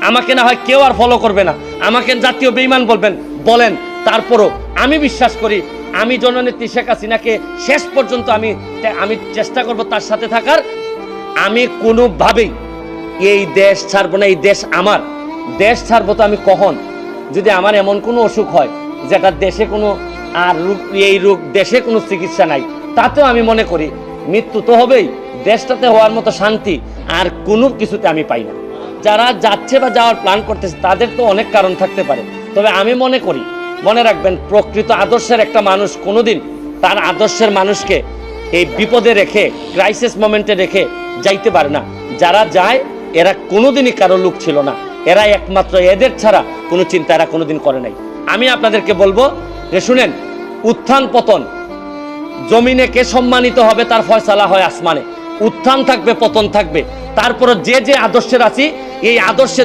আমাকে না হয় কেউ আর ফলো করবে না, আমাকে জাতীয় বেঈমান বলেন, তারপরও আমি বিশ্বাস করি আমি জননেত্রী শেখ হাসিনাকে শেষ পর্যন্ত আমি চেষ্টা করব তার সাথে থাকার। আমি কোনোভাবেই এই দেশ ছাড়বো না। এই দেশ আমার, দেশ ছাড়বো তো আমি কখন? যদি আমার এমন কোনো অসুখ হয় যেটা দেশে কোনো এই রোগ দেশে কোনো চিকিৎসা নাই, তাতেও আমি মনে করি মৃত্যু তো হবেই, দেশটাতে হওয়ার মতো শান্তি আর কোনো কিছুতে আমি পাই না। যারা যাচ্ছে বা যাওয়ার প্ল্যান করতেছে তাদের তো অনেক কারণ থাকতে পারে, তবে আমি মনে করি, মনে রাখবেন, প্রকৃত আদর্শের একটা মানুষ কোনোদিন তার আদর্শের মানুষকে এই বিপদে রেখে, ক্রাইসিস মোমেন্টে রেখে যাইতে পারে না। যারা যায় এরা কোনোদিনই কারো লোক ছিল না, এরা একমাত্র এদের ছাড়া কোনো চিন্তা এরা কোনোদিন করে নাই। আমি আপনাদেরকে বলবো যে শুনেন, উত্থান পতন, জমিনে কে সম্মানিত হবে তার ফয়সালা হয় আসমানে। উত্থান থাকবে, পতন থাকবে, তারপরে যে আদর্শের আছি এই আদর্শের